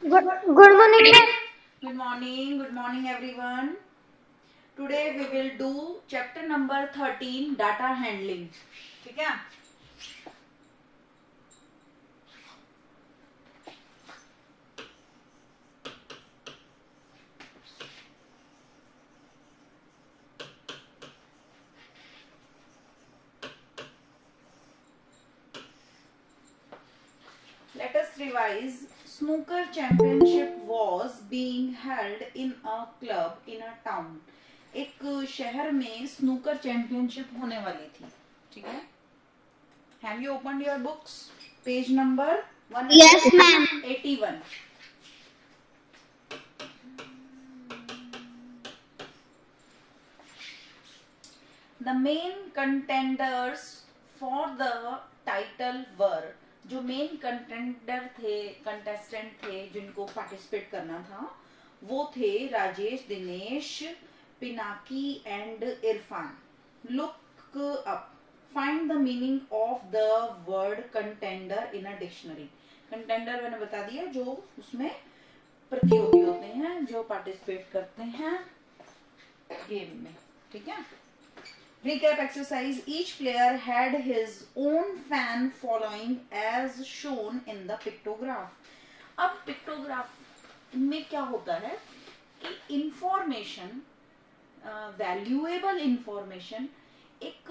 Good morning, ma'am. Good morning everyone. Today we will do chapter number 13 data handling. ठीक है? Let us revise. Snooker championship was being held in a club in a town. एक शहर में snooker championship होने वाली थी. ठीक है? Have you opened your books? Page number 181. Yes, ma'am. The main contenders for the title were, जो main contestant थे जिनको पार्टिसिपेट करना था वो थे Rajesh, Dinesh, Pinaki and Irfan. Look up. Find the meaning of the word contender in a dictionary. Contender मैंने बता दिया, जो उसमें प्रतियोगी होते हैं, जो पार्टिसिपेट करते हैं गेम में. ठीक है? Recap exercise. Each player had his own fan following as shown in the pictograph. अब पिक्टोग्राफ में क्या होता है कि इंफॉर्मेशन, वैल्यूएबल इंफॉर्मेशन एक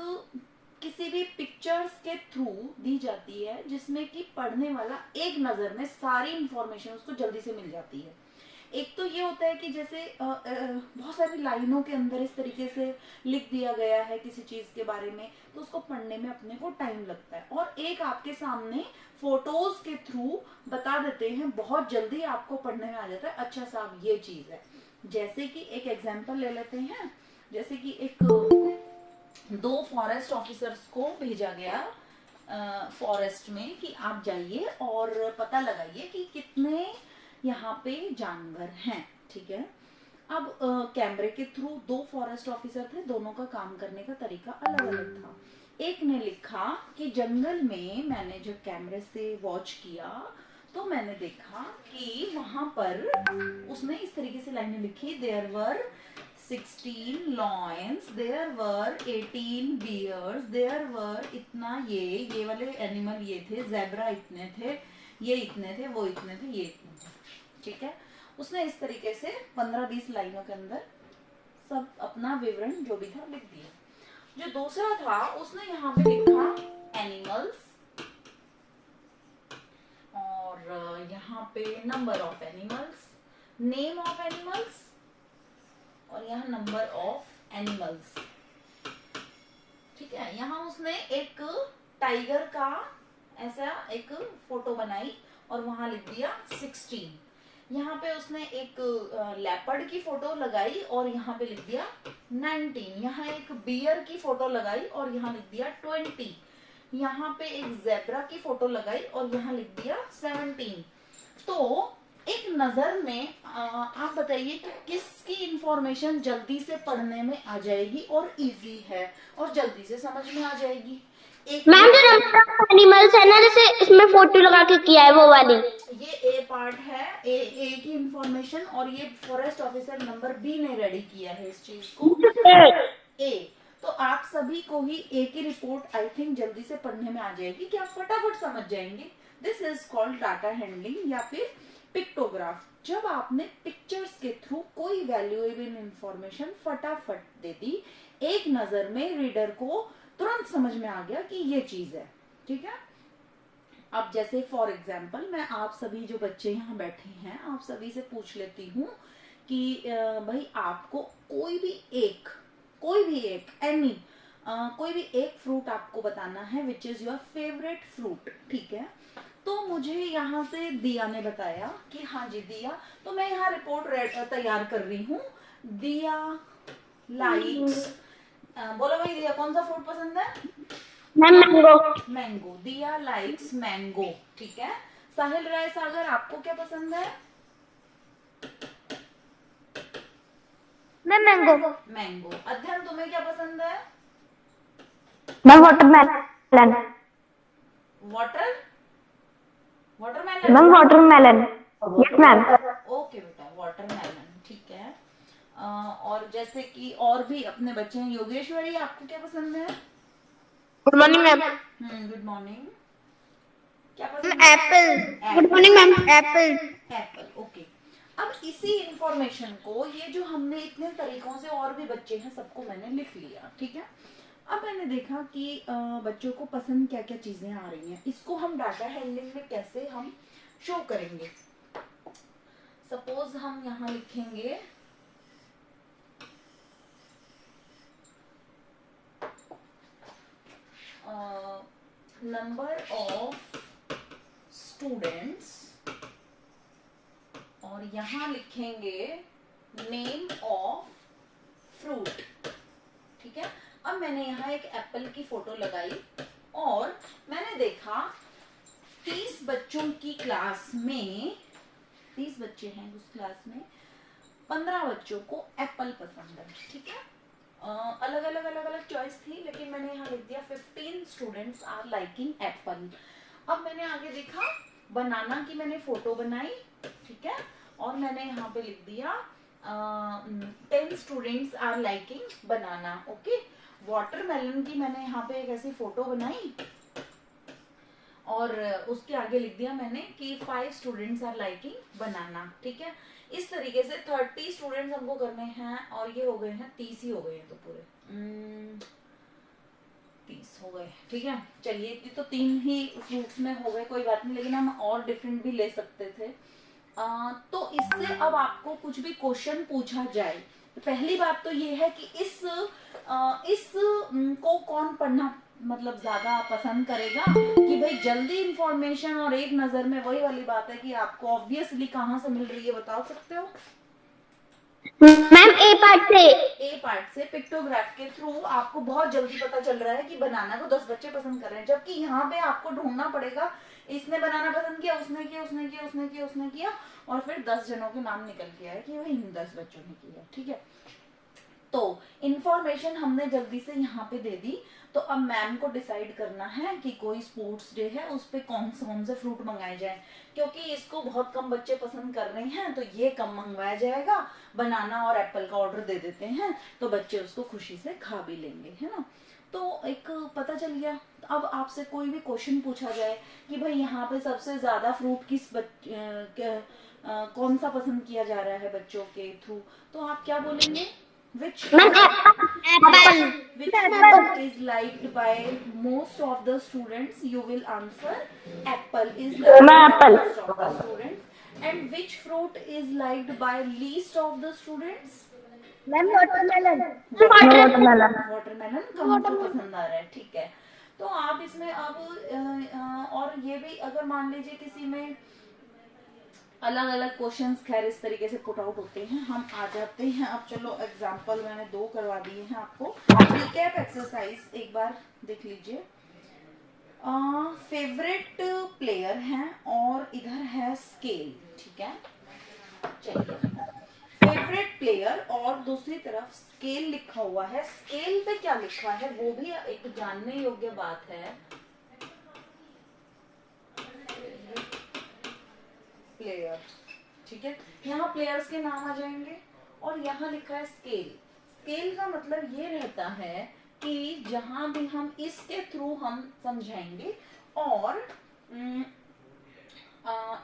किसी भी पिक्चर्स के थ्रू दी जाती है, जिसमें कि पढ़ने वाला एक नजर में सारी इंफॉर्मेशन उसको जल्दी से मिल जाती है. एक तो ये होता है कि जैसे बहुत सारी लाइनों के अंदर इस तरीके से लिख दिया गया है किसी चीज के बारे में, तो उसको पढ़ने में अपने को टाइम लगता है. और एक आपके सामने फोटोज के थ्रू बता देते हैं, बहुत जल्दी आपको पढ़ने में आ जाता है. अच्छा साहब ये चीज है. जैसे कि एक एग्जांपल ले लेते हैं. जैसे कि एक 2 फॉरेस्ट ऑफिसर्स को भेजा गया फॉरेस्ट में कि आप जाइए और पता लगाइए कि कितने यहाँ पे जानवर हैं. ठीक है? अब कैमरे के थ्रू 2 फॉरेस्ट ऑफिसर थे, दोनों का काम करने का तरीका अलग अलग था. एक ने लिखा कि जंगल में मैंने जब कैमरे से वॉच किया तो मैंने देखा कि वहां पर उसने इस तरीके से लाइनें लिखी. There were 16 lions, there were 18 bears, there were इतना, ये वाले एनिमल ये थे, ज़ेब्रा इतने थे, ये इतने थे, वो इतने थे, ये इतने थे. ठीक है? उसने इस तरीके से 15-20 लाइनों के अंदर सब अपना विवरण जो भी था लिख दिया. जो दूसरा था उसने यहाँ पे लिखा एनिमल्स, और यहाँ पे number of animals, name of animals, और यहाँ नंबर ऑफ एनिमल्स. ठीक है? यहाँ उसने एक टाइगर का ऐसा एक फोटो बनाई और वहां लिख दिया 16. यहाँ पे उसने एक लेपर्ड की फोटो लगाई और यहाँ पे लिख दिया 19. यहाँ एक बियर की फोटो लगाई और यहाँ लिख दिया 20. यहाँ पे एक ज़ेब्रा की फोटो लगाई और यहाँ लिख दिया 17. तो एक नजर में आप बताइए कि किसकी इंफॉर्मेशन जल्दी से पढ़ने में आ जाएगी और इजी है और जल्दी से समझ में आ जाएगी. मैम, जो नंबर ऑफ एनिमल्स है ना, जैसे इसमें फोटो लगा के किया है वो वाली, ये ए पार्ट है, ए की इंफॉर्मेशन, और ये फॉरेस्ट ऑफिसर नंबर बी ने रेडी किया है इस चीज को. ए. तो आप सभी को ही ए की रिपोर्ट आई थिंक जल्दी से पढ़ने में आ जाएगी कि आप फटाफट समझ जाएंगे. This is called data handling या फिर पिक्टोग्राफ. जब आपने पिक्चर्स के थ्रू कोई वैल्यूएबल इंफॉर्मेशन फटाफट दे दी, एक नजर में रीडर को तुरंत समझ में आ गया कि ये चीज है. ठीक है? अब जैसे फॉर एग्जाम्पल मैं आप सभी जो बच्चे यहाँ बैठे हैं, आप सभी से पूछ लेती हूँ कि भाई आपको कोई भी एक एनी कोई भी एक फ्रूट आपको बताना है which is your favourite fruit. ठीक है? तो मुझे यहाँ से दिया ने बताया कि हाँ जी दिया, तो मैं यहाँ रिपोर्ट तैयार कर रही हूँ. दिया लाइक्स, बोलो भाई दिया कौन सा फ्रूट पसंद है? मैंगो. मैंगो. दिया लाइक्स मैंगो. ठीक है? साहिल राय सागर आपको क्या पसंद है? मैं मैंगो. मैंगो. अध्ययन तुम्हें क्या पसंद है? मैं वाटरमेलन. वाटरमेलन. मैं वाटरमेलन. Yes ma'am. ओके बेटा, वाटरमेलन, ठीक है। और जैसे कि और भी अपने बच्चे हैं, योगेश्वरी आपको क्या पसंद है? Good morning ma'am. Good morning. क्या पसंद है? Apple. Good Apple. Morning ma'am. Apple. Apple, okay. अब इसी इंफॉर्मेशन को, ये जो हमने इतने तरीकों से, और भी बच्चे हैं, सबको मैंने लिख लिया, ठीक है। अब मैंने देखा कि बच्चों को पसंद क्या क्या चीजें आ रही हैं, इसको हम डाटा हैंडलिंग में कैसे हम शो करेंगे। सपोज हम यहाँ लिखेंगे नंबर ऑफ स्टूडेंट्स, और यहाँ लिखेंगे नेम ऑफ फ्रूट, ठीक है। अब मैंने यहाँ एक एप्पल की फोटो लगाई और मैंने देखा 30 बच्चों की क्लास में, 30 बच्चे हैं उस क्लास में, 15 बच्चों को एप्पल पसंद है, ठीक है। अलग अलग चॉइस थी, लेकिन मैंने यहाँ लिख दिया 15 स्टूडेंट्स आर लाइकिंग एप्पल। अब मैंने आगे देखा बनाना की, मैंने फोटो बनाई, ठीक है, और मैंने यहाँ पे लिख दिया 10 students are liking banana, okay. Watermelon की मैंने यहाँ पे एक ऐसी फोटो बनाई और उसके आगे लिख दिया मैंने कि 5 स्टूडेंट्स आर लाइकिंग बनाना, ठीक है। इस तरीके से 30 स्टूडेंट्स हमको करने हैं, और ये हो गए हैं 30 ही हो गए हैं, तो पूरे 30 हो गए, ठीक है। चलिए, इतनी तो 3 ही फ्रूट्स में हो गए, कोई बात नहीं, लेकिन हम और डिफरेंट भी ले सकते थे। तो इससे अब आपको कुछ भी क्वेश्चन पूछा जाए, तो पहली बात तो ये है कि इस को कौन पढ़ना मतलब ज्यादा पसंद करेगा, कि भाई जल्दी इंफॉर्मेशन और एक नजर में, वही वाली बात है कि आपको ऑब्वियसली कहाँ से मिल रही है, बता सकते हो? मैम ए पार्ट से। ए पार्ट से पिक्टोग्राफ के थ्रू आपको बहुत जल्दी पता चल रहा है कि बनाना को 10 बच्चे पसंद कर रहे हैं, जबकि यहाँ पे आपको ढूंढना पड़ेगा इसने बनाना पसंद किया, उसने किया, उसने किया, उसने किया, उसने किया, और फिर 10 जनों के नाम निकल के आए कि भाई इन 10 बच्चों ने किया, ठीक है। तो इंफॉर्मेशन हमने जल्दी से यहाँ पे दे दी, तो अब मैम को डिसाइड करना है कि कोई स्पोर्ट्स डे है, उस पे कौन से फ्रूट मंगाए जाए, क्योंकि इसको बहुत कम बच्चे पसंद कर रहे हैं, तो ये कम मंगवाया जाएगा, बनाना और एप्पल का ऑर्डर दे देते हैं, तो बच्चे उसको खुशी से खा भी लेंगे, है ना। तो एक पता चल गया। अब आपसे कोई भी क्वेश्चन पूछा जाए कि भाई यहाँ पे सबसे ज्यादा फ्रूट कौन सा पसंद किया जा रहा है बच्चों के थ्रू, तो आप क्या बोलेंगे? Which Apple. fruit is liked by most of the students? You will answer apple is liked by most of the students. And which fruit is liked by least of the students? Ma'am watermelon. Watermelon कम को पसंद आ रहा है, ठीक है। तो आप इसमें अब और ये भी, अगर मान लीजिए किसी में अलग अलग क्वेश्चंस खैर इस तरीके से पुट आउट होते हैं, हम आ जाते हैं। अब चलो एग्जांपल मैंने 2 करवा दिए हैं आपको। रिकैप एक्सरसाइज एक बार देख लीजिए। फेवरेट प्लेयर है और इधर है स्केल, ठीक है। चलिए, फेवरेट प्लेयर और दूसरी तरफ स्केल लिखा हुआ है। स्केल पे क्या लिखा है वो भी एक जानने योग्य बात है। प्लेयर, ठीक है, यहाँ प्लेयर्स के नाम आ जाएंगे, और यहाँ लिखा है स्केल। स्केल का मतलब ये रहता है कि जहां भी हम इसके थ्रू हम समझाएंगे, और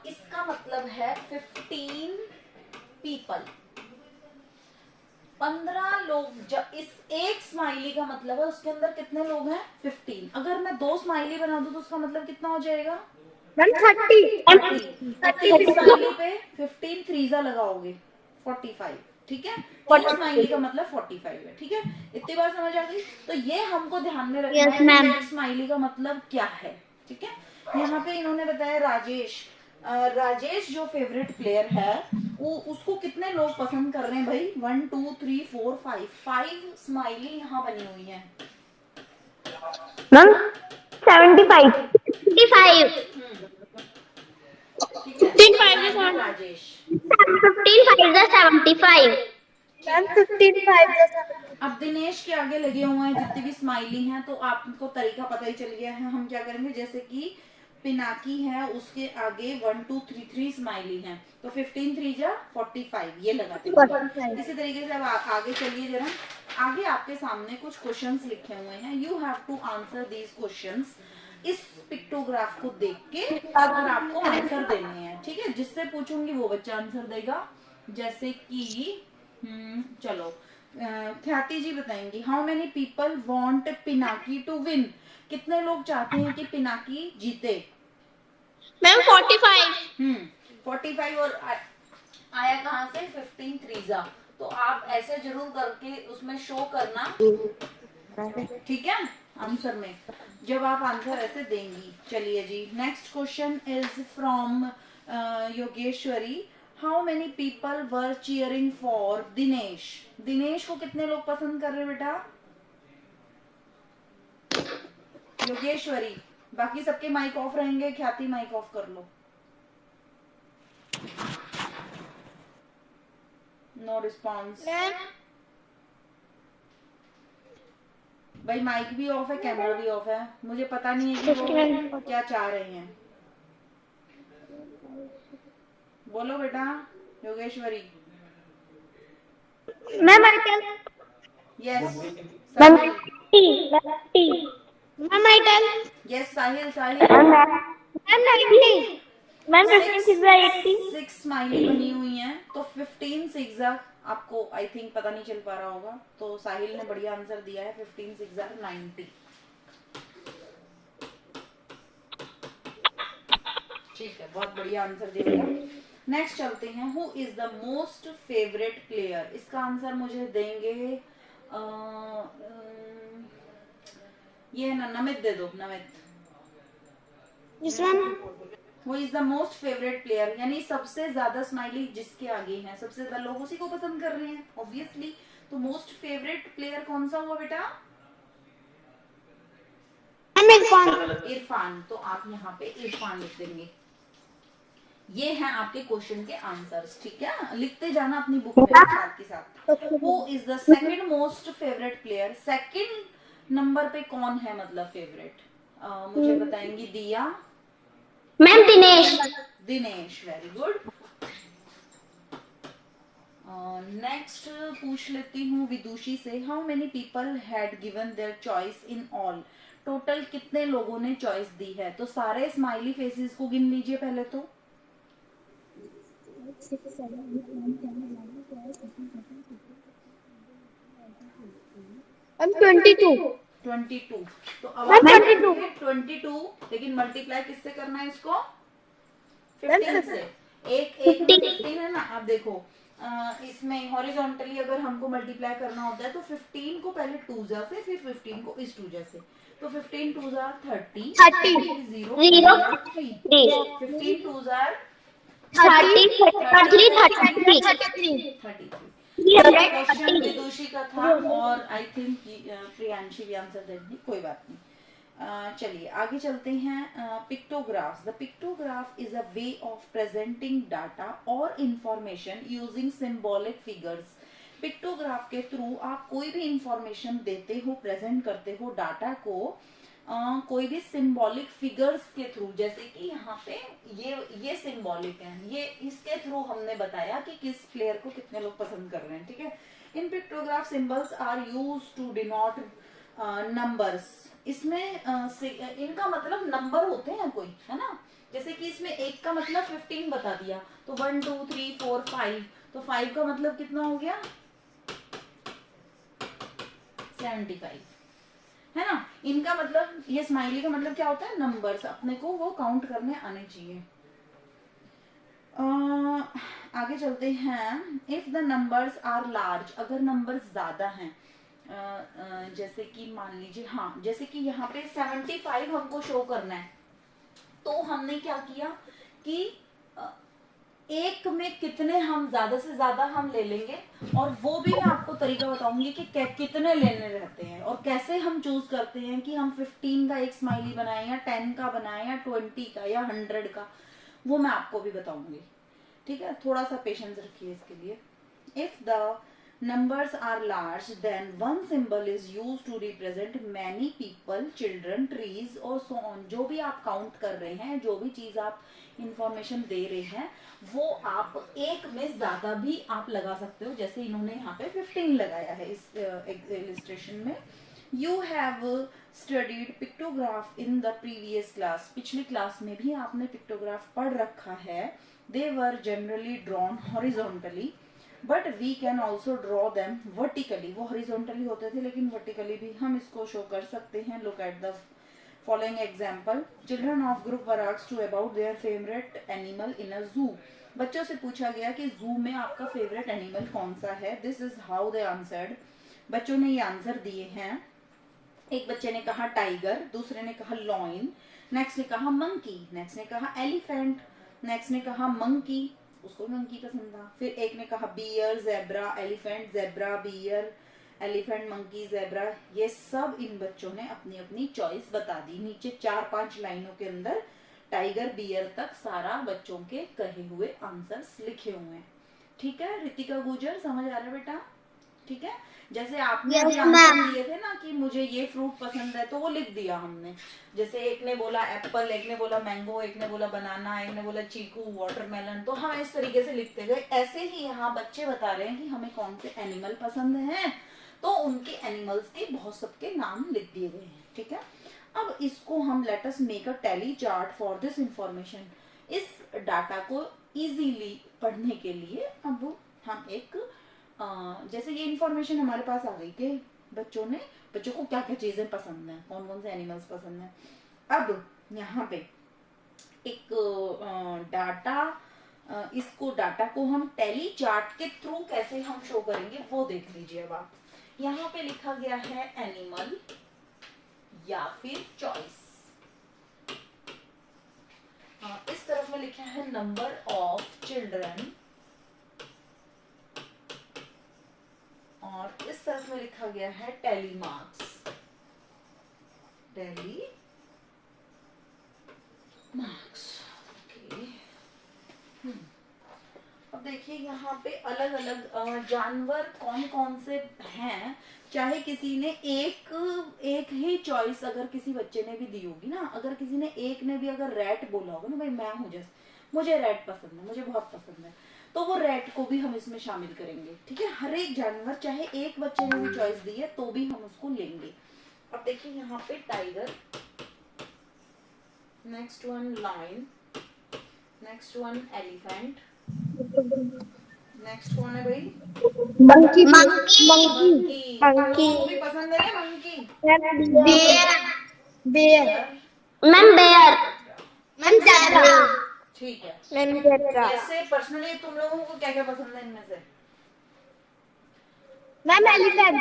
इसका मतलब है 15 पीपल, 15 लोग। जब इस एक स्माइली का मतलब है उसके अंदर कितने लोग हैं? 15। अगर मैं 2 स्माइली बना दूं तो उसका मतलब कितना हो जाएगा? मैम 30। 30 स्माइली पे 15 थ्रीजा लगाओगे 45, ठीक है। 3 स्माइली का मतलब 45 है, ठीक है। इतनी बात समझ आ गई? तो ये हमको ध्यान में रखना Yes, है ma'am. कि स्माइली का मतलब क्या है, ठीक है। यहाँ पे इन्होंने बताया राजेश। राजेश जो फेवरेट प्लेयर है, वो उसको कितने लोग पसंद कर रहे हैं भाई? 1 2 3 4 5 स्माइली यहाँ बनी हुई है। मैम 75। 55। ठीक है, राजेश 15 5 75। मैम 15 5। अब दिनेश के आगे लगे हुए हैं जितने भी स्माइली हैं, तो आपको तरीका पता ही चल गया है। हम क्या करेंगे, जैसे कि पिनाकी है उसके आगे 1 2 3 3 स्माइली हैं, तो 15 3 जा 45 ये लगाते हैं। 45 इसी तरीके से अब आगे चलिए जरा। आगे आपके सामने कुछ क्वेश्चंस लिखे हुए हैं, you have to answer these questions. इस पिक्टोग्राफ को देख के और आपको आंसर देने हैं, ठीक है। जिससे पूछूंगी वो बच्चा आंसर देगा। जैसे कि चलो ख्याति जी बताएंगी, how many people want Pinaki to win. कितने लोग चाहते हैं कि पिनाकी जीते। मैम 45। 45 और आया कहाँ से 15 थ्रीजा। तो आप ऐसे जरूर करके उसमें शो करना, ठीक है, आंसर में जब आप आंसर ऐसे देंगी। चलिए जी, next question is from Yogeshwari, how many people were cheering for Dinesh. Dinesh को कितने लोग पसंद कर रहे बेटा। योगेश्वरी, बाकी सबके माइक ऑफ रहेंगे, ख्याति माइक ऑफ कर लो। No response. भाई माइक भी ऑफ है, कैमरा भी ऑफ है, मुझे पता नहीं है कि वो क्या चाह रहे हैं। बोलो बेटा Yogeshwari. Ma'am yes ma'am Sahil. Ma'am I tell yes Sahil Sahil. Ma'am 90 ma'am 15 6 80 6 smiley बनी हुई हैं, तो 15 6 आपको आई थिंक पता नहीं चल पा रहा होगा, तो साहिल ने बढ़िया आंसर दिया है, 15 6 90। ठीक है, बहुत बढ़िया आंसर दिया। नेक्स्ट चलते हैं, who is the most favourite player. इसका आंसर मुझे देंगे ये है ना, नमित दे दो, नमित। वो is the most favourite player, यानी सबसे ज्यादा स्माइली जिसके आगे हैं, सबसे ज्यादा लोग उसी को पसंद कर रहे हैं ऑब्वियसली। तो मोस्ट फेवरेट प्लेयर कौन सा हुआ बेटा। इरफान। तो आप यहाँ पे इरफान लिख देंगे। ये हैं आपके क्वेश्चन के आंसर्स, ठीक है, लिखते जाना अपनी बुक में साथ के साथ। Who is the second most favourite player. Second number पे कौन है मतलब फेवरेट, मुझे बताएंगी दिया। Ma'am Dinesh. Dinesh, very good. Next पूछ लेती हूँ विदुषी से, how many people had given their choice in all. Total कितने लोगों ने चॉइस दी है। तो सारे स्माइली फेसेस को गिन लीजिए पहले तो। 22। तो अब आप 22, लेकिन मल्टीप्लाई किससे करना है इसको, 15 से। एक 15 है ना। अब देखो इसमें हॉरिजॉन्टली अगर हमको मल्टीप्लाई करना होता है तो 15 को पहले 2 जा से, फिर 15 को इस 2 जा से। तो 15 2 जा 30, 0 3, 15 2 जा 33। क्वेश्चन विदुषी का था और आई थिंक प्रियांशी भी आंसर देंगी, कोई बात नहीं। चलिए आगे चलते हैं। Pictographs. The pictograph is a way of presenting data और information using symbolic figures. Pictograph के थ्रू आप कोई भी इंफॉर्मेशन देते हो, प्रेजेंट करते हो डाटा को कोई भी सिंबॉलिक फिगर्स के थ्रू। जैसे कि यहाँ पे ये सिंबॉलिक है, ये इसके थ्रू हमने बताया कि किस प्लेयर को कितने लोग पसंद कर रहे हैं, ठीक है। In pictograph symbols are used to denote numbers. इसमें इनका मतलब नंबर होते हैं कोई, है ना। जैसे कि इसमें एक का मतलब 15 बता दिया, तो 1 2 3 4 5, तो 5 का मतलब कितना हो गया 75, है ना। इनका मतलब, ये स्माइली का मतलब क्या होता है, नंबर्स, अपने को वो काउंट करने आने चाहिए। आगे चलते हैं। If the numbers are large, अगर नंबर्स ज्यादा हैं, जैसे कि मान लीजिए, हाँ जैसे कि यहाँ पे 75 हमको शो करना है, तो हमने क्या किया कि एक में कितने हम ज्यादा से ज्यादा हम ले लेंगे, और वो भी मैं आपको तरीका बताऊंगी कि कितने लेने रहते हैं और कैसे हम चूज करते हैं कि हम 15 का एक स्माइली बनाए या 10 का बनाए या 20 का या 100 का, वो मैं आपको भी बताऊंगी, ठीक है। थोड़ा सा पेशेंस रखिए इसके लिए। If the numbers are large, then one symbol is used to represent many people, children, trees और so on. जो भी आप काउंट कर रहे हैं, जो भी चीज आप इंफॉर्मेशन दे रहे हैं, वो आप एक में ज्यादा भी आप लगा सकते हो. जैसे इन्होंने यहाँ पे 15 लगाया है इस इलिस्ट्रेशन में. You have studied pictograph in the previous class. पिछली क्लास में भी आपने पिक्टोग्राफ पढ़ रखा है. They were generally drawn horizontally, but we can also draw them vertically. वो horizontally होते थे, लेकिन vertically भी हम इसको शो कर सकते हैं. Look at the following example. Children of group were asked to about their favorite animal in a zoo. बच्चों से पूछा गया कि zoo में आपका favorite animal कौन सा है. This is how they answered. बच्चों ने ये आंसर दिए हैं. एक बच्चे ने कहा टाइगर, दूसरे ने कहा लॉइन, नेक्स्ट ने कहा मंकी, नेक्स्ट ने कहा एलिफेंट, नेक्स्ट ने कहा मंकी, उसको मंकी पसंद था. फिर एक ने कहा bear, zebra, elephant, zebra, bear, elephant, monkey, zebra. ये सब इन बच्चों ने अपनी अपनी चॉइस बता दी. नीचे 4-5 लाइनों के अंदर टाइगर, बियर तक सारा बच्चों के कहे हुए आंसर्स लिखे हुए हैं. ठीक है रितिका गुजर, समझ आ रहा है बेटा? ठीक है. जैसे आपने Yes, भी आंसर दिए थे ना कि मुझे ये फ्रूट पसंद है, तो वो लिख दिया हमने. जैसे एक ने बोला एप्पल, एक ने बोला मैंगो, एक ने बोला बनाना, एक ने बोला चीकू, वाटरमेलन. तो हम इस तरीके से लिखते गए. ऐसे ही यहाँ बच्चे बता रहे हैं कि हमें कौन से एनिमल पसंद हैं, तो उनके एनिमल्स के बहुत सबके नाम लिख दिए गए हैं. ठीक है. अब इसको हम let us make a tally chart for this information. इस डाटा को इजीली पढ़ने के लिए अब हम एक जैसे ये इंफॉर्मेशन हमारे पास आ गई कि बच्चों को क्या क्या चीजें पसंद है, कौन कौन से एनिमल्स पसंद है. अब यहाँ पे एक इसको डाटा को हम टैली चार्ट के थ्रू कैसे हम शो करेंगे वो देख लीजिए. अब आप यहाँ पे लिखा गया है एनिमल या फिर चॉइस. इस तरफ में लिखा है नंबर ऑफ चिल्ड्रन और इस तरफ में लिखा गया है टैली मार्क्स. Tally marks. अब देखिए यहाँ पे अलग अलग जानवर कौन कौन से हैं. चाहे किसी ने एक ही चॉइस अगर किसी बच्चे ने भी दी होगी ना, अगर किसी ने एक ने भी अगर रैट बोला होगा ना, भाई मैं हूँ जैसे मुझे रैट पसंद है, मुझे बहुत पसंद है, तो वो रैट को भी हम इसमें शामिल करेंगे. ठीक है. हर एक जानवर चाहे एक बच्चे ने भी चॉइस दी है तो भी हम उसको लेंगे. अब देखिए यहाँ पे tiger, next one lion, next one elephant, next कौन है भाई? मंकी. मंकी. को भी पसंद है ना monkey? Bear. Ma'am bear. Ma'am zebra. ठीक है. Ma'am zebra. ऐसे पर्सनली तुम लोगों को क्या क्या पसंद है इनमें से? Ma'am elephant.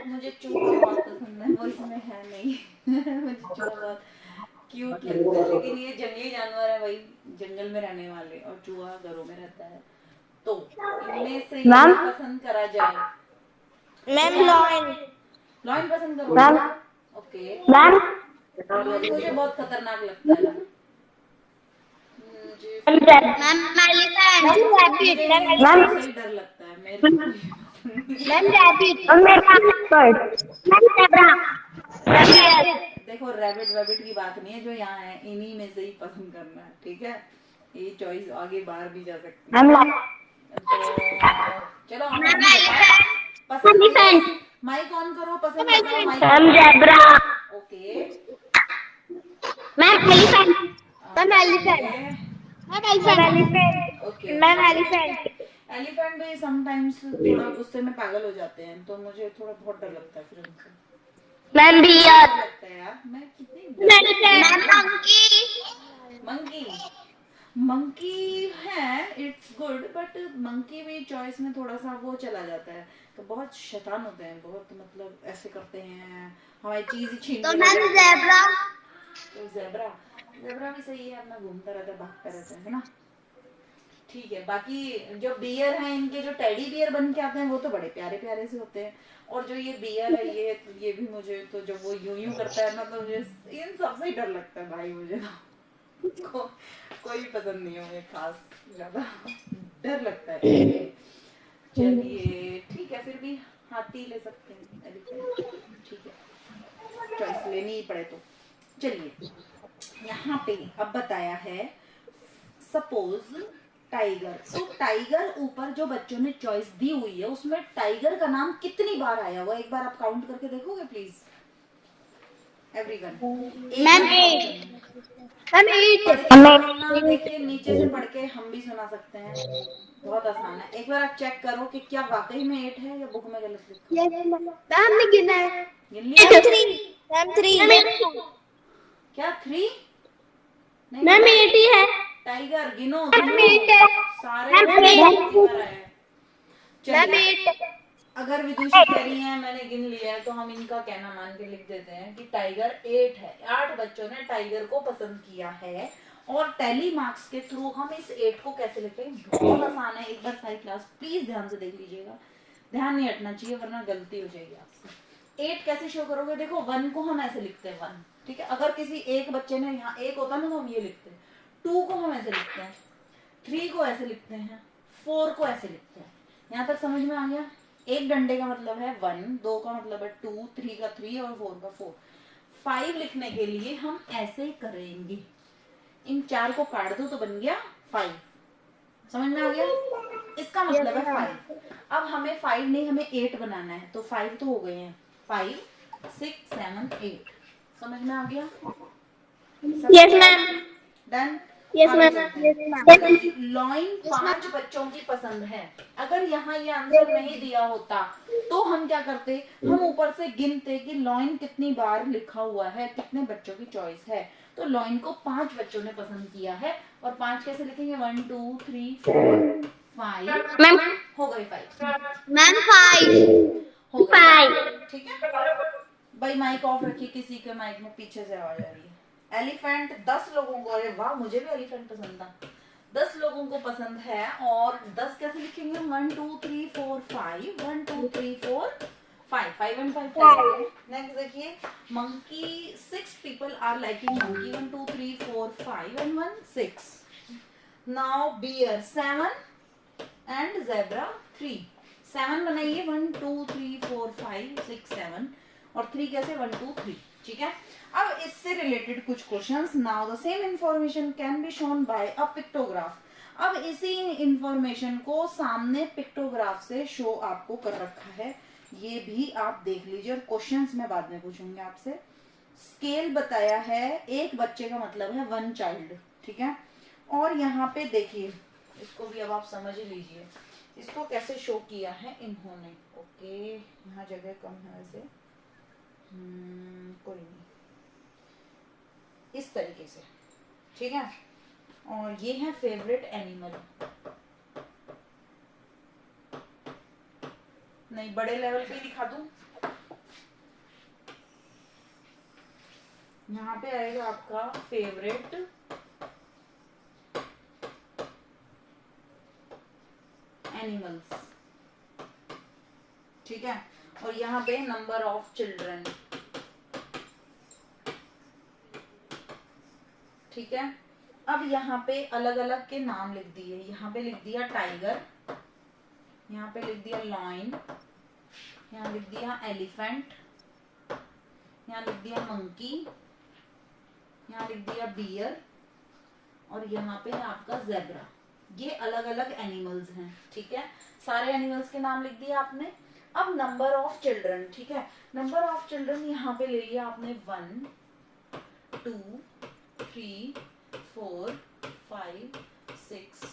मुझे चूहा बहुत पसंद है, वो इसमें है नहीं. मुझे चूहा बहुत क्यूट लगता है, लेकिन ये जंगली जानवर है भाई, जंगल में रहने वाले, और चूहा घरों में रहता है. तो इनमें से ये पसंद करा जाए. Ma'am lion. लॉयन पसंद करो. ओके. मैम मुझे बहुत खतरनाक लगता है. Ma'am elephant. मुझे डर लगता है मेरे को. Ma'am rabbit. Ma'am zebra. देखो रैबिट की बात नहीं है, जो यहाँ है इन्हीं में से ही पसंद करना है. ठीक है. ये चॉइस आगे बाहर भी जा सकती है. तो चलो पसंद माइक ऑन करो. पसंद बताओ. Ma'am zebra. Okay. Ma'am elephant. Ma'am elephant. Okay. Ma'am elephant. Elephant भी समटाइम्स थोड़ा गुस्से में पागल हो जाते हैं, तो मुझे थोड़ा बहुत डर लगता है फिर उनसे. Ma'am bear. लगता है यार मैं कितनी मंकी. मंकी है, इट्स गुड, बट मंकी भी चॉइस में थोड़ा सा वो चला जाता है. तो बहुत शैतान होते हैं, बहुत मतलब ऐसे करते हैं, हमारी चीज ही छीन. तो मैम ज़ेब्रा. तो ज़ेब्रा भी सही है, अपना घूमता रहता है, भागता रहता है ना. ठीक है. बाकी जो बियर हैं, इनके जो टेडी बियर बन के आते हैं वो तो बड़े प्यारे प्यारे से होते हैं. और जो ये बियर है ये भी मुझे तो जब वो यूं करता है ना, तो मुझे इन सबसे ही डर लगता है भाई. मुझे तो कोई पसंद नहीं है मुझे, खास ज्यादा डर लगता है. चलिए ठीक है, फिर भी हाथी ले सकते हैं, एलिफेंट, ठीक है, चॉइस लेनी ही पड़े तो। चलिए यहाँ पे अब बताया है, सपोज टाइगर, तो टाइगर ऊपर जो बच्चों ने चॉइस दी हुई है उसमें टाइगर का नाम कितनी बार आया हुआ, एक बार आप काउंट करके देखोगे प्लीज एवरीवन। मैम मैम सुनना, देखिए नीचे से पढ़ के हम भी सुना सकते हैं, बहुत आसान है। एक बार आप चेक करो कि क्या वाकई में 8 है या बुक में गलत लिखा है। मैम ने गिना है, गिन लिया? मैम 3 क्या 3? नहीं मैम 8 ही है, टाइगर गिनो मैम गिनो, 8 है, सारे मैम बच्चे 8 कितनी बार आए हैं। मैम चलिए 8 अगर विदुषी कह रही है मैंने गिन लिया है तो हम इनका कहना मान के लिख देते हैं कि टाइगर 8 है। 8 बच्चों ने टाइगर को पसंद किया है, और टैली मार्क्स के थ्रू हम इस 8 को कैसे लिखेंगे, बहुत आसान है। एक बार सारी क्लास प्लीज ध्यान से देख लीजिएगा, ध्यान नहीं हटना चाहिए वरना गलती हो जाएगी आपसे। 8 कैसे शो करोगे, देखो 1 को हम ऐसे लिखते हैं 1, ठीक है, अगर किसी एक बच्चे ने यहाँ 1 होता ना तो हम ये लिखते हैं, 2 को हम ऐसे लिखते हैं, 3 को ऐसे लिखते हैं, 4 को ऐसे लिखते हैं। यहाँ तक समझ में आ गया? एक डंडे का मतलब है 1, 2 का मतलब है 2, 3 का 3 और 4 का 4। 5 लिखने के लिए हम ऐसे करेंगे, इन 4 को काट दो तो बन गया 5। समझ में आ गया? इसका मतलब है 5। अब हमें 5 नहीं, हमें 8 बनाना है, तो 5 तो हो गए हैं, 5 6 7 8। समझ में आ गया? Yes ma'am, done. यस आगे मैम, चलते हैं। लॉइन 5 बच्चों की पसंद है। अगर यहाँ ये आंसर नहीं दिया होता तो हम क्या करते, हम ऊपर से गिनते कि लॉइन कितनी बार लिखा हुआ है, कितने बच्चों की चॉइस है। तो लॉइन को 5 बच्चों ने पसंद किया है, और 5 कैसे लिखेंगे, 1 2 3 4 5, मैम हो गए 5, मैम 5 हो गए 5 ठीक है। भाई माइक ऑफ रखिए, किसी के माइक में पीछे से आवाज आ रही है। एलिफेंट 10 लोगों को, अरे वाह मुझे भी एलिफेंट पसंद था, 10 लोगों को पसंद है। और 10 कैसे लिखेंगे, 1 2 3 4 5, 1 2 3 4 5, 5 and 5। नेक्स्ट देखिए, monkey 6 people are liking monkey, 1 2 3 4 5 and 1 6। Now bear 7 and zebra 3। 7 बनाइए, 1 2 3 4 5 6 7, और 3 कैसे, 1 2 3, ठीक है। अब इससे रिलेटेड कुछ questions. Now the same information can be shown by a pictograph. अब इसी इंफॉर्मेशन को सामने पिक्टोग्राफ से शो आपको कर रखा है, ये भी आप देख लीजिए, और क्वेश्चंस मैं बाद में पूछूंगी आपसे। स्केल बताया है, एक बच्चे का मतलब है 1 चाइल्ड, ठीक है। और यहाँ पे देखिए, इसको भी अब आप समझ ही लीजिए, इसको कैसे शो किया है इन्होंने। ओके यहाँ जगह कम है वैसे, कोई नहीं, इस तरीके से, ठीक है। और ये है फेवरेट एनिमल, नहीं बड़े लेवल पे दिखा दूं, यहाँ पे आएगा आपका फेवरेट एनिमल्स, ठीक है। और यहाँ पे नंबर ऑफ चिल्ड्रन, ठीक है। अब यहाँ पे अलग अलग के नाम लिख दिए, यहाँ पे लिख दिया टाइगर, यहाँ पे लिख दिया लॉइन, यहाँ लिख दिया एलिफेंट, यहाँ लिख दिया मंकी, यहाँ लिख दिया बियर, और यहाँ पे आपका जेब्रा। ये अलग अलग एनिमल्स हैं, ठीक है। सारे एनिमल्स के नाम लिख दिए आपने। अब नंबर ऑफ चिल्ड्रन, ठीक है, नंबर ऑफ चिल्ड्रन यहाँ पे ले लिया आपने 1 2 3 4 5 6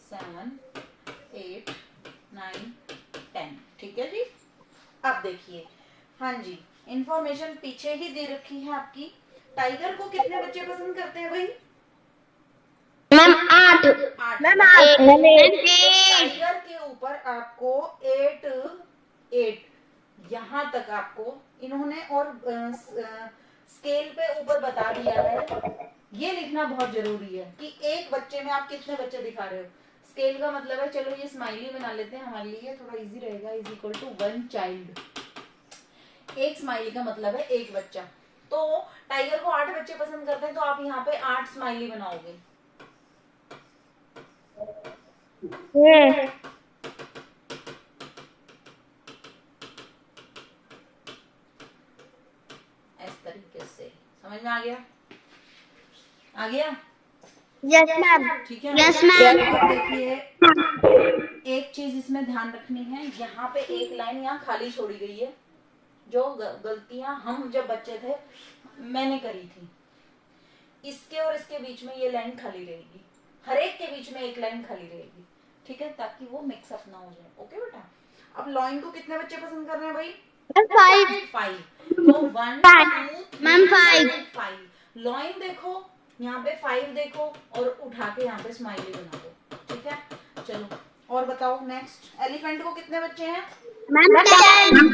7 8 9 10, ठीक है जी। अब देखिए, हाँ जी, इंफॉर्मेशन पीछे ही दे रखी है आपकी। टाइगर को कितने बच्चे पसंद करते हैं भाई? मैम 8 मैम 8 टाइगर के ऊपर आपको 8 यहाँ तक आपको इन्होंने, और स्केल पे ऊपर बता दिया है। ये लिखना बहुत जरूरी है कि एक बच्चे में आप कितने बच्चे दिखा रहे हो। स्केल का मतलब है, चलो ये स्माइली बना लेते हैं हमारे लिए, थोड़ा इजी रहेगा, इज इक्वल टू 1 चाइल्ड। एक स्माइली का मतलब है एक बच्चा, तो टाइगर को 8 बच्चे पसंद करते हैं, तो आप यहाँ पे 8 स्माइली बनाओगे। आ गया? आ गया? Yes ma'am. ठीक है। Yes ma'am. अब देखिए, एक चीज इसमें ध्यान रखनी है, यहाँ पे एक लाइन यहाँ खाली छोड़ी गई है, जो गलतियां हम जब बच्चे थे मैंने करी थी। इसके और इसके बीच में ये लाइन खाली रहेगी, हर एक के बीच में एक लाइन खाली रहेगी, ठीक है, ताकि वो मिक्सअप ना हो जाए। ओके बेटा। अब लॉइन को कितने बच्चे पसंद कर रहे हैं भाई? 5। तो 1 2 मैम 3 5। 4 5। लॉइन देखो, यहाँ पे 5 देखो और उठा के यहाँ पे स्माइली बना दो, ठीक है। चलो और बताओ नेक्स्ट। एलिफेंट को कितने बच्चे हैं? मैम 10। 1 2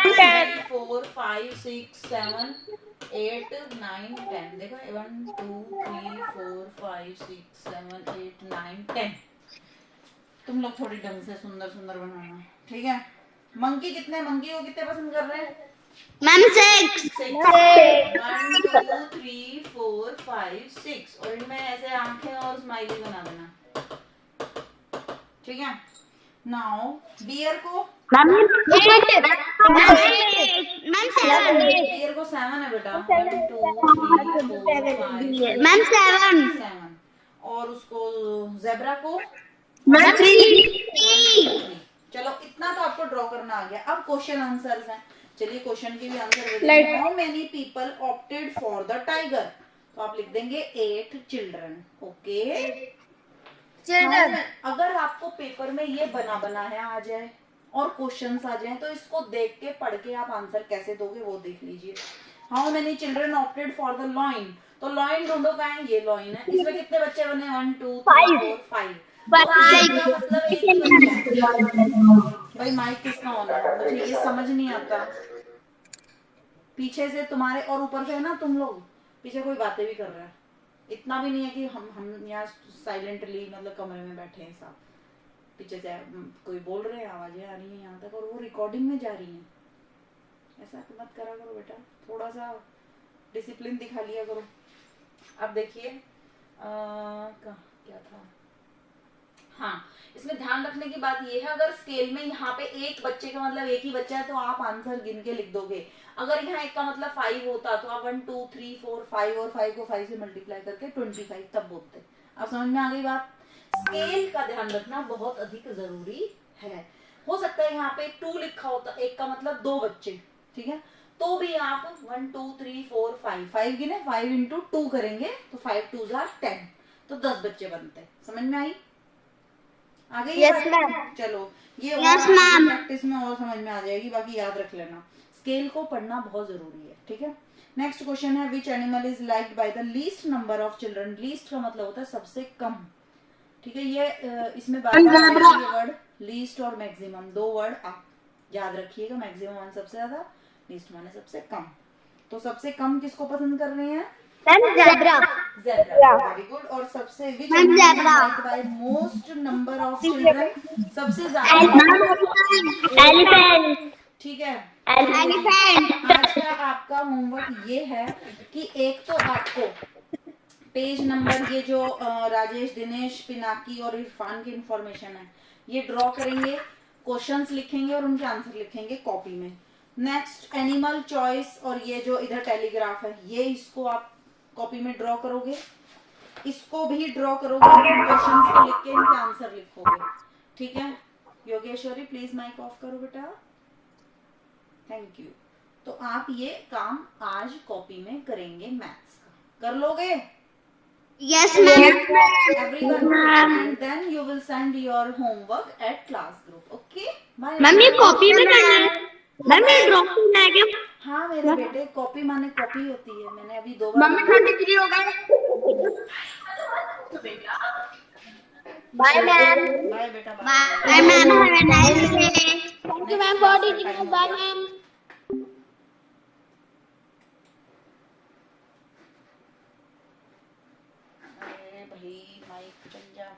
3 4 5 6 7 8 9 10। देखो 1 2 3 4 5 6 7 8 9 10। तुम लोग थोड़ी ढंग से सुंदर सुंदर बनाना, ठीक है। मंकी मंकी को कितने पसंद कर रहे हैं? मैम 6। 6। 1 2 3 4 5 6। और इनमें ऐसे आंखें और स्माइली बना देना, ठीक है। नाउ बियर को? मैम 8। मैम 7। बियर को 7 है बेटा। 1 2 3 4 5 मैम 7। 7। और उसको जेब्रा को? मैम 3। 3। चलो इतना तो आपको ड्रॉ करना आ गया। अब क्वेश्चन आंसर्स हैं। चलिए क्वेश्चन के भी आंसर दे देंगे। How many people opted for the tiger? तो आप लिख देंगे 8 चिल्ड्रन। ओके। अगर आपको पेपर में ये बना है आ जाए और क्वेश्चंस आ जाए, तो इसको देख के पढ़ के आप आंसर कैसे दोगे वो देख लीजिए। How many children opted for the lion? तो लॉइन ढूंढो, कहाँ है? ये लॉइन है। इसमें कितने बच्चे बने? 1 2 3 4 5। मतलब एक ही बच्चा है। भाई माइक किसका ऑन है? मुझे ये समझ नहीं आता। पीछे से तुम्हारे और ऊपर से है ना, तुम लोग पीछे कोई बातें भी कर रहा है। इतना भी नहीं है कि हम यहाँ साइलेंटली मतलब कमरे में बैठे हैं साथ, पीछे से कोई बोल रहे हैं, आवाजें आ रही हैं यहाँ तक, और वो रिकॉर्डिंग में जा रही हैं। ऐसा मत करा करो बेटा, थोड़ा सा डिसिप्लिन दिखा लिया करो। अब देखिए क्या था? हाँ, इसमें ध्यान रखने की बात ये है, अगर स्केल में यहाँ पे एक बच्चे का मतलब एक ही बच्चा है तो आप आंसर गिन के लिख दोगे। अगर यहाँ एक का मतलब 5 होता तो आप 1 2 3 4 5 और 5 को 5 से मल्टीप्लाई करके 25 तब बोलते। अब समझ में आ गई बात? स्केल का ध्यान रखना बहुत अधिक जरूरी है। हो सकता है यहाँ पे 2 लिखा होता, एक का मतलब 2 बच्चे, ठीक है, तो भी आप 1 2 3 4 5 गिने, 5 इंटू 2 करेंगे तो 5 2 10, तो 10 बच्चे बनते। समझ में आई? आ गई? Yes ma'am. चलो ये यस मैम। प्रैक्टिस में और समझ में आ जाएगी, बाकी याद रख लेना। स्केल को पढ़ना बहुत जरूरी है, ठीक है। नेक्स्ट क्वेश्चन है, which animal is liked by the least number of children? Least का मतलब होता है सबसे कम, ठीक है। ये इसमें बार बार ये वर्ड लीस्ट और मैक्सिमम, 2 वर्ड आप याद रखिएगा। मैक्सिमम माने सबसे ज्यादा, लीस्ट माने सबसे कम। तो सबसे कम किसको पसंद कर रहे हैं? ज़ेब्रा। Very good. और सबसे which animal is liked by most number of children? सबसे ज्यादा एलिफेंट। ठीक है। एलिफेंट। आज का आपका होमवर्क ये है कि एक तो आपको पेज नंबर, ये जो राजेश, दिनेश, पिनाकी और इरफान की इंफॉर्मेशन है, ये ड्रॉ करेंगे, क्वेश्चंस लिखेंगे और उनके आंसर लिखेंगे कॉपी में। नेक्स्ट एनिमल चॉइस और ये जो इधर टेलीग्राफ है, ये इसको आप कॉपी में ड्रॉ करोगे, इसको भी ड्रॉ करोगे, क्वेश्चंस को लिख के इनके आंसर लिखोगे, ठीक है। योगेश्वरी प्लीज माइक ऑफ करो बेटा, थैंक यू। तो आप ये काम आज कॉपी में करेंगे, मैथ्स का कर लोगे? Yes ma'am. Everyone, and then you will send your homework at class group. Okay? Bye. Ma'am ये कॉपी में करना है? मैम ये ड्रॉ करना है क्या? हाँ मेरे बेटे, कॉपी माने कॉपी होती है। मैंने अभी 2 बार। मम्मी 33 हो गए। Bye ma'am. बाय बेटा, bye ma'am, have a nice day. Thank you ma'am for teaching us. Bye ma'am. अरे भाई माइक बन जा।